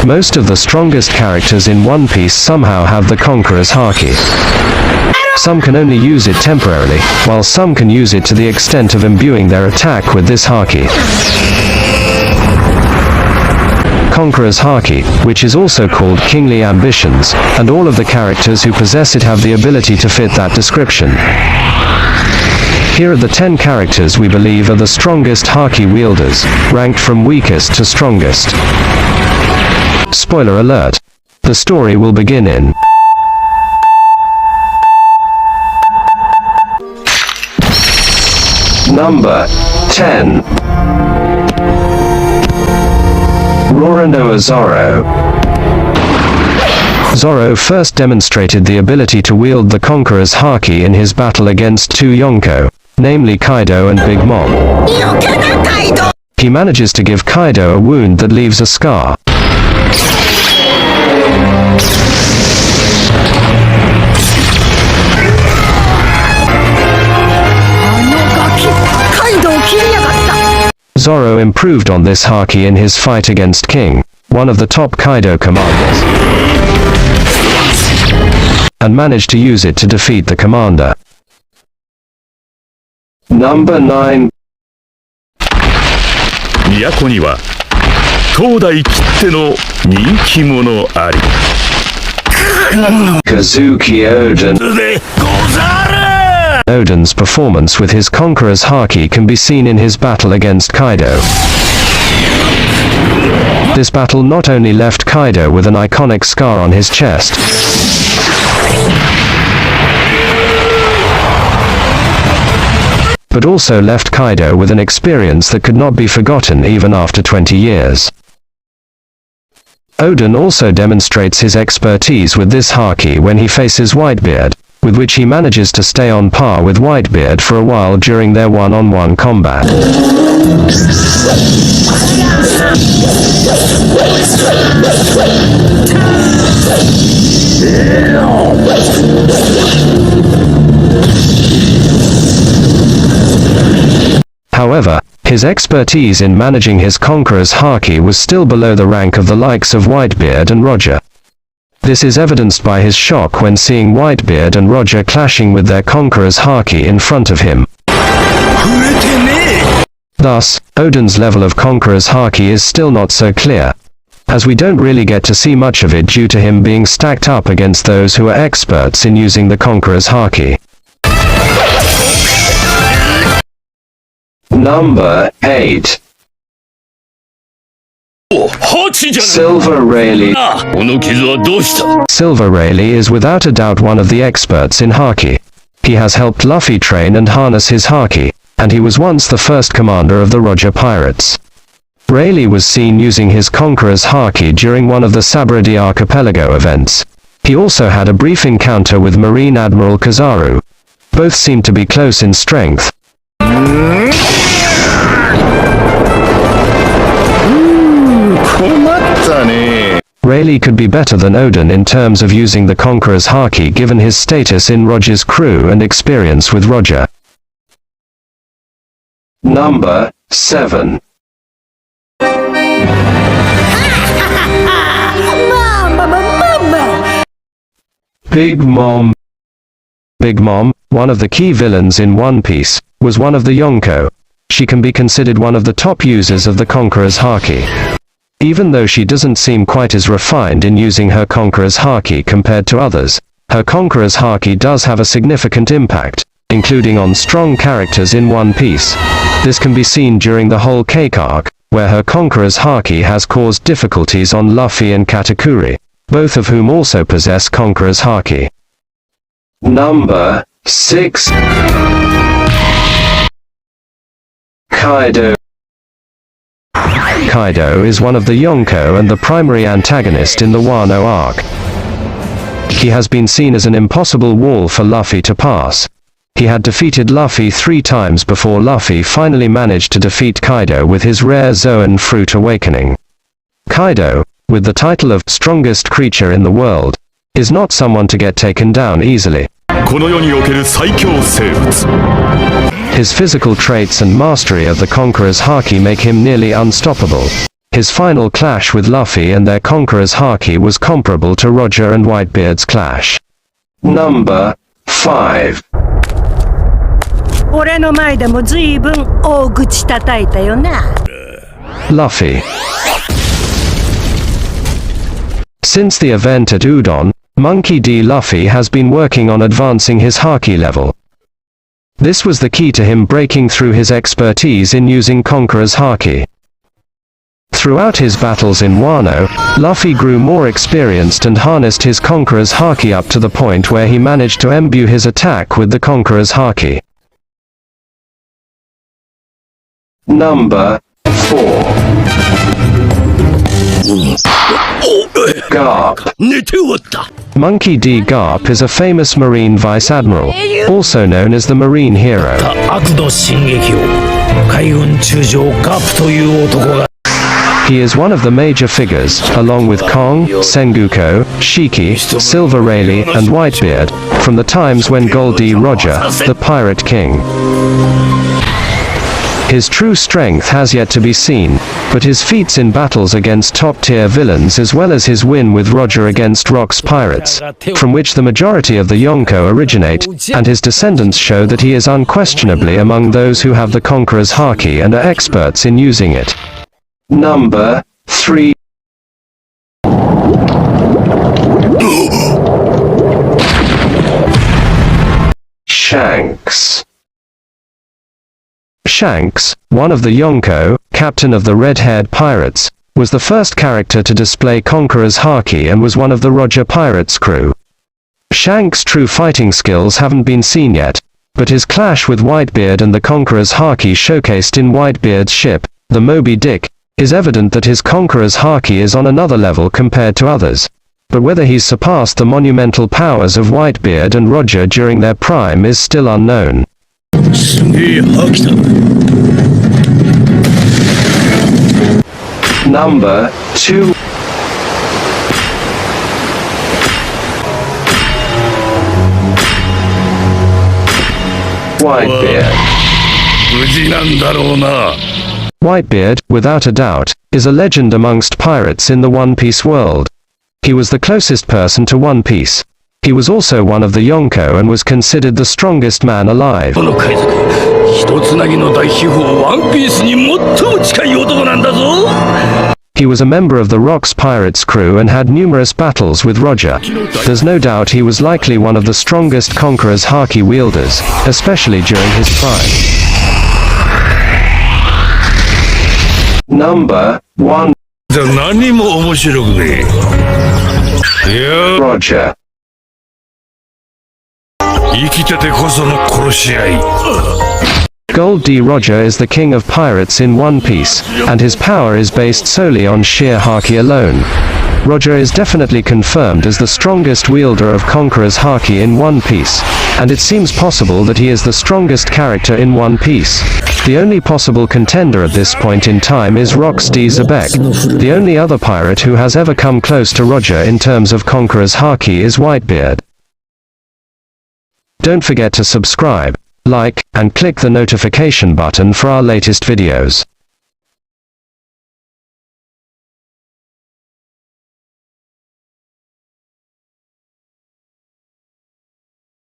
Most of the strongest characters in One Piece somehow have the Conqueror's Haki. Some can only use it temporarily, while some can use it to the extent of imbuing their attack with this Haki. Conqueror's Haki, which is also called Kingly Ambitions, and all of the characters who possess it have the ability to fit that description. Here are the 10 characters we believe are the strongest Haki wielders, ranked from weakest to strongest. Spoiler alert. The story will begin in Number 10. Roronoa Zorro. Zorro first demonstrated the ability to wield the Conqueror's Haki in his battle against two Yonko, namely Kaido and Big Mom. He manages to give Kaido a wound that leaves a scar. Zorro improved on this Haki in his fight against King, one of the top Kaido commanders, and managed to use it to defeat the commander. Number 9. 都には東大きっての人気者あり。Kazuki Odin. でござる。 Odin's performance with his Conqueror's Haki can be seen in his battle against Kaido. This battle not only left Kaido with an iconic scar on his chest, but also left Kaido with an experience that could not be forgotten even after 20 years. Odin also demonstrates his expertise with this Haki when he faces Whitebeard, with which he manages to stay on par with Whitebeard for a while during their one-on-one combat. However, his expertise in managing his Conqueror's Haki was still below the rank of the likes of Whitebeard and Roger. This is evidenced by his shock when seeing Whitebeard and Roger clashing with their Conqueror's Haki in front of him. Thus, Odin's level of Conqueror's Haki is still not so clear, as we don't really get to see much of it due to him being stacked up against those who are experts in using the Conqueror's Haki. Number 8. Silver Rayleigh. Silver Rayleigh is without a doubt one of the experts in Haki. He has helped Luffy train and harness his Haki, and he was once the first commander of the Roger Pirates. Rayleigh was seen using his Conqueror's Haki during one of the Sabaradi Archipelago events. He also had a brief encounter with Marine Admiral Kizaru. Both seemed to be close in strength. Rayleigh could be better than Odin in terms of using the Conqueror's Haki given his status in Roger's crew and experience with Roger. Number 7. Big Mom. Big Mom, one of the key villains in One Piece, was one of the Yonko. She can be considered one of the top users of the Conqueror's Haki. Even though she doesn't seem quite as refined in using her Conqueror's Haki compared to others, her Conqueror's Haki does have a significant impact, including on strong characters in One Piece. This can be seen during the whole Cake arc, where her Conqueror's Haki has caused difficulties on Luffy and Katakuri, both of whom also possess Conqueror's Haki. Number 6. Kaido. Kaido is one of the Yonko and the primary antagonist in the Wano arc. He has been seen as an impossible wall for Luffy to pass. He had defeated Luffy 3 times before Luffy finally managed to defeat Kaido with his rare Zoan Fruit Awakening. Kaido, with the title of strongest creature in the world, is not someone to get taken down easily. His physical traits and mastery of the Conqueror's Haki make him nearly unstoppable. His final clash with Luffy and their Conqueror's Haki was comparable to Roger and Whitebeard's clash. Number 5. 俺の前でもずいぶん大口叩いたよな。Luffy. Since the event at Udon, Monkey D. Luffy has been working on advancing his Haki level. This was the key to him breaking through his expertise in using Conqueror's Haki. Throughout his battles in Wano, Luffy grew more experienced and harnessed his Conqueror's Haki up to the point where he managed to imbue his attack with the Conqueror's Haki. Number 4. Garp. Monkey D. Garp is a famous Marine Vice Admiral, also known as the Marine Hero. He is one of the major figures, along with Kong, Sengoku, Shiki, Silver Rayleigh, and Whitebeard, from the times when Gold D. Roger, the Pirate King. His true strength has yet to be seen, but his feats in battles against top-tier villains as well as his win with Roger against Rock's pirates, from which the majority of the Yonko originate, and his descendants show that he is unquestionably among those who have the Conqueror's Haki and are experts in using it. Number 3. Shanks. Shanks, one of the Yonko, captain of the red-haired pirates, was the first character to display Conqueror's Haki and was one of the Roger Pirates' crew. Shanks' true fighting skills haven't been seen yet, but his clash with Whitebeard and the Conqueror's Haki showcased in Whitebeard's ship, the Moby Dick, is evident that his Conqueror's Haki is on another level compared to others. But whether he's surpassed the monumental powers of Whitebeard and Roger during their prime is still unknown. Number 2. Whitebeard. Whitebeard, without a doubt, is a legend amongst pirates in the One Piece world. He was the closest person to One Piece. He was also one of the Yonko and was considered the strongest man alive. He was a member of the Rock's Pirates crew and had numerous battles with Roger. There's no doubt he was likely one of the strongest Conqueror's Haki wielders, especially during his prime. Number 1. Roger. Gold D. Roger is the king of pirates in One Piece, and his power is based solely on sheer Haki alone. Roger is definitely confirmed as the strongest wielder of Conqueror's Haki in One Piece, and it seems possible that he is the strongest character in One Piece. The only possible contender at this point in time is Rox D. Zebek. The only other pirate who has ever come close to Roger in terms of Conqueror's Haki is Whitebeard. Don't forget to subscribe, like, and click the notification button for our latest videos.